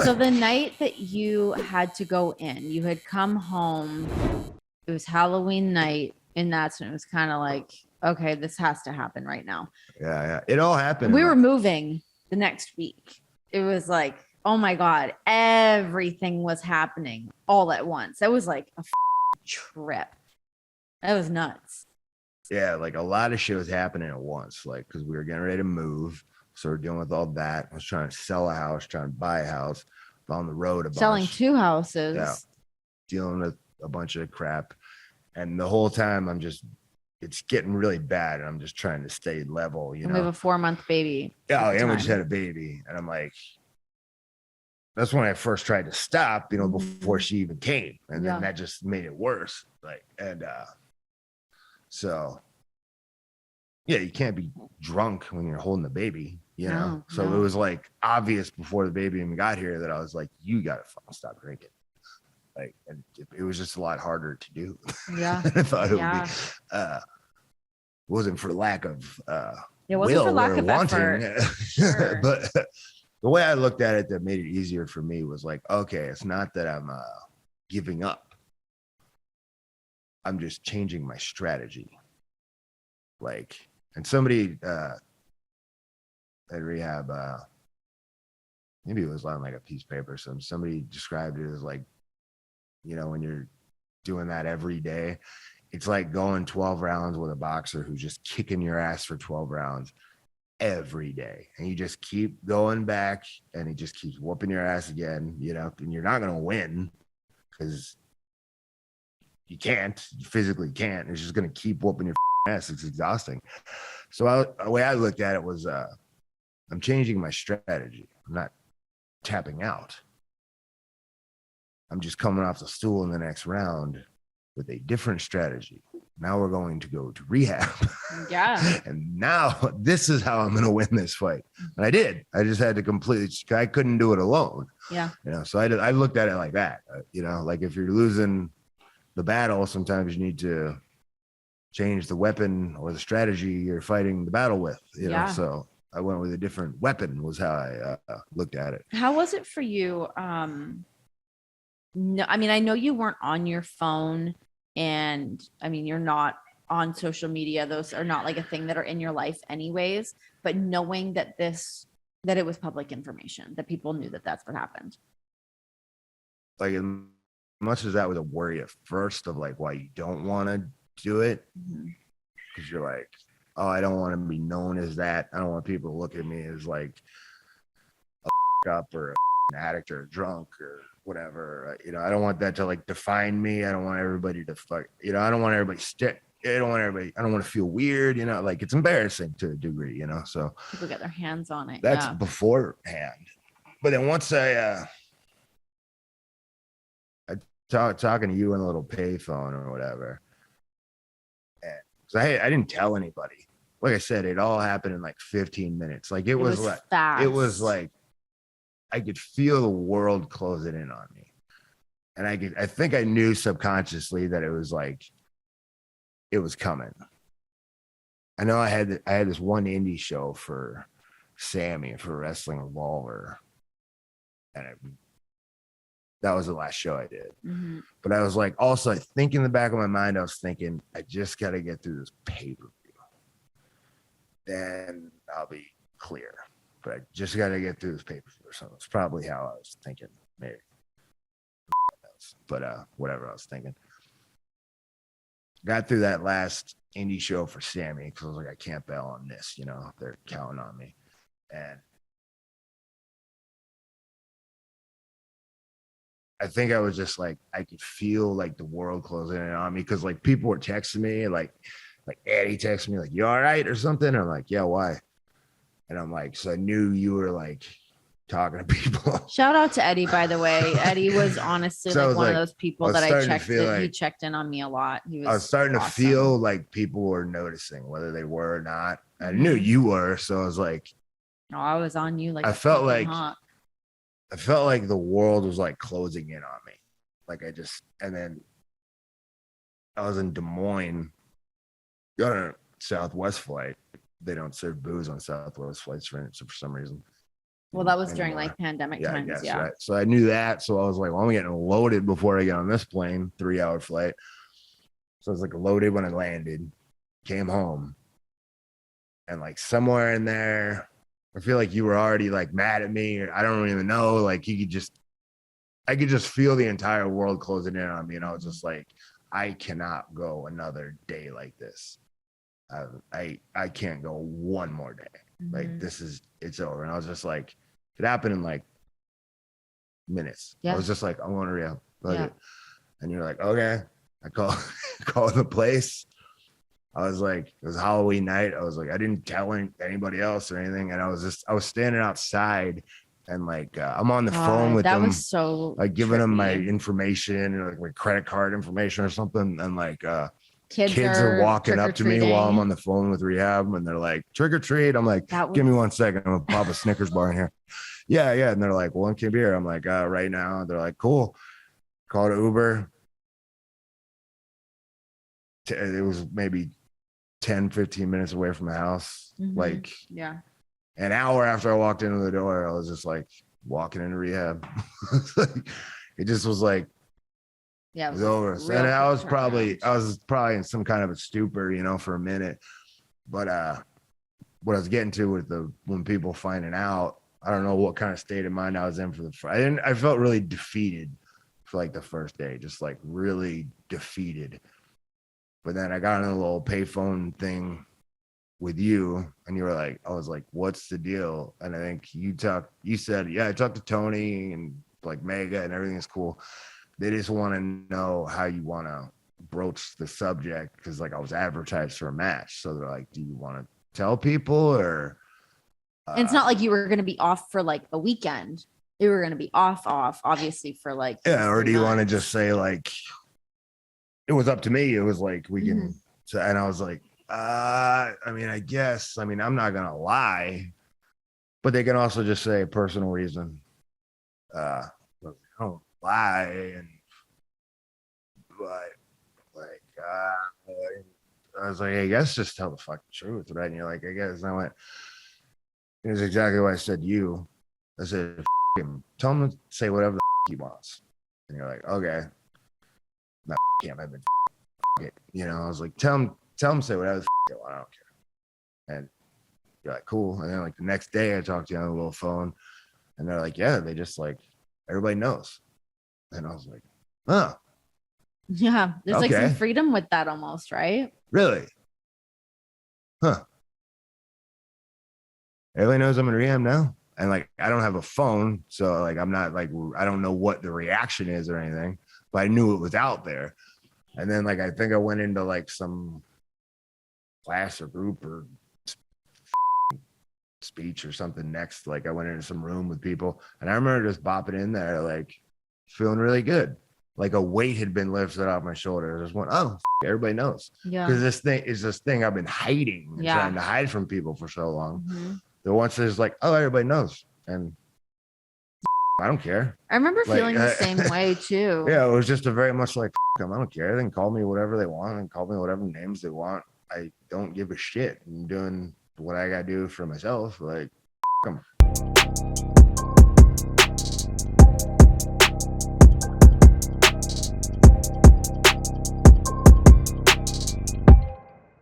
So the night that you had to go in, you had come home. It was Halloween night, and that's when it was kind of like, okay, this has to happen right now. Yeah. It all happened. We were moving the next week. It was like, oh my God, everything was happening all at once. That was like a trip. That was nuts. Yeah, like a lot of shit was happening at once. Like, because we were getting ready to move. So we're dealing with all that. I was trying to sell a house, trying to buy a house, on the road a bunch. Selling 2 houses. Yeah. Dealing with a bunch of crap. And the whole time it's getting really bad. And I'm just trying to stay level, you know. We have a 4-month baby. Yeah, and we just had a baby. And I'm like, that's when I first tried to stop, you know, before she even came. And then that just made it worse. Like, and so yeah, you can't be drunk when you're holding the baby, you know? So it was like obvious before the baby even got here that I was like, you got to fucking stop drinking. Like, and it was just a lot harder to do. Yeah. I thought it would be, wasn't for lack of, it wasn't for lack of wanting, effort. Sure. But the way I looked at it that made it easier for me was like, okay, it's not that I'm giving up. I'm just changing my strategy. Like, and somebody at rehab, maybe it was on like a piece of paper. Somebody described it as like, you know, when you're doing that every day, it's like going 12 rounds with a boxer who's just kicking your ass for 12 rounds every day. And you just keep going back and he just keeps whooping your ass again, you know, and you're not going to win because you physically can't. It's just going to keep whooping your ass. It's exhausting. So the way I looked at it was, I'm changing my strategy. I'm not tapping out. I'm just coming off the stool in the next round with a different strategy. Now we're going to go to rehab. Yeah. And now this is how I'm going to win this fight. And I did. I just had to I couldn't do it alone. Yeah. You know, so I looked at it like that. You know, like if you're losing the battle, sometimes you need to change the weapon or the strategy you're fighting the battle with, you know? So I went with a different weapon was how I looked at it. How was it for you? No, I mean, I know you weren't on your phone and I mean, you're not on social media. Those are not like a thing that are in your life anyways, but knowing that it was public information, that people knew that that's what happened. Like as much as that was a worry at first of like why you don't want to do it, because you're like, oh, I don't want to be known as that. I don't want people to look at me as like a up or an addict or a drunk or whatever. You know, I don't want that to like define me. I don't want everybody to you know, I don't want everybody I don't want to feel weird, you know, like it's embarrassing to a degree, you know, so people get their hands on it. That's beforehand. But then once I talking to you on a little payphone or whatever, and so I didn't tell anybody. Like I said, it all happened in like 15 minutes. Like it was like fast. It was like I could feel the world closing in on me. And I think I knew subconsciously that it was like, it was coming. I know I had this one indie show for Sammy for Wrestling Revolver. And that was the last show I did. Mm-hmm. But I was like, also, I think in the back of my mind, I was thinking, I just got to get through this pay-per-view. Then I'll be clear. But I just got to get through this pay-per-view or something. It's probably how I was thinking, maybe. But whatever I was thinking. Got through that last indie show for Sammy because I was like, I can't bail on this, you know, they're counting on me. And I think I was just like, I could feel like the world closing in on me because like people were texting me, like Eddie texted me, like, you all right or something? And I'm like, yeah, why? And I'm like, so I knew you were like talking to people. Shout out to Eddie, by the way. Eddie was honestly like one of those people that I checked. He checked in on me a lot. I was starting to feel like people were noticing whether they were or not. I knew you were, so I was like, oh, I was on you. Like I felt like the world was like closing in on me. Like and then I was in Des Moines, got on a Southwest flight. They don't serve booze on Southwest flights for some reason. Well, that was during anymore. like pandemic Yeah, I times. guess, Yeah. right. So I knew that. So I was like, well, I'm getting loaded before I get on this plane, 3-hour flight. So I was like loaded when I landed, came home. And like somewhere in there, I feel like you were already like mad at me. I don't even know. Like I could just feel the entire world closing in on me. And I was just like, I cannot go another day like this. I can't go one more day. Like it's over. And I was just like, it happened in like minutes. Yeah. I was just like, I'm going to rehab. Yeah. And you're like, okay. I call the place. I was like, it was Halloween night. I was like, I didn't tell anybody else or anything. And I was standing outside and like, I'm on the phone with them. That was so like giving them my trippy. information or like my credit card information or something. And like, Kids are walking up to me while I'm trick-or-treating. on the phone with rehab and they're like, trick or treat. I'm like, give me 1 second. I'm gonna pop a Snickers bar in here. Yeah. And they're like, well, when can you be here? I'm like, right now. They're like, cool. Called an Uber. It was maybe 10, 15 minutes away from the house. Like, yeah. An hour after I walked into the door, I was just like walking into rehab. It just was like, yeah, it was over. So, and I was probably in some kind of a stupor, for a minute. But what I was getting to with when people finding out, I don't know what kind of state of mind I was in I felt really defeated for like the first day, just like really defeated. But then I got on a little payphone thing with you and you were like, I was like, what's the deal? And I think you said, yeah, I talked to Tony and like Mega and everything is cool. They just want to know how you want to broach the subject because like I was advertised for a match. So they're like, do you want to tell people or? It's not like you were going to be off for like a weekend. You were going to be off, obviously for like. Yeah. Or do you want to just say like, it was up to me. It was like, we can, so, and I was like, I mean, I guess, I'm not going to lie, but they can also just say personal reason. I don't lie. But like, I was like, I guess just tell the fucking truth, right? And you're like, I guess. And I went, it was exactly what I said to you. I said, him. Tell him to say whatever the he wants. And you're like, okay. Not him, I've been it. I was like, tell him to say whatever the they want. I don't care. And you're like, cool. And then like the next day I talked to you on a little phone and they're like, yeah, they just like, everybody knows. And I was like, oh. Yeah. There's like some freedom with that almost, right? Really? Huh. Everybody knows I'm in rehab now. And like, I don't have a phone. So like, I'm not like, I don't know what the reaction is or anything, but I knew it was out there. And then like, I think I went into like some class or group or speech or something next. Like I went into some room with people and I remember just bopping in there, like feeling really good. Like a weight had been lifted off my shoulders. I just went, oh, everybody knows. Yeah. Because this thing I've been hiding and trying to hide from people for so long. The once it's like, oh, everybody knows. And I don't care. I remember feeling the same way too. Yeah, it was just a very much like, them. I don't care. They can call me whatever they want and call me whatever names they want. I don't give a shit. I'm doing what I got to do for myself. Like, them.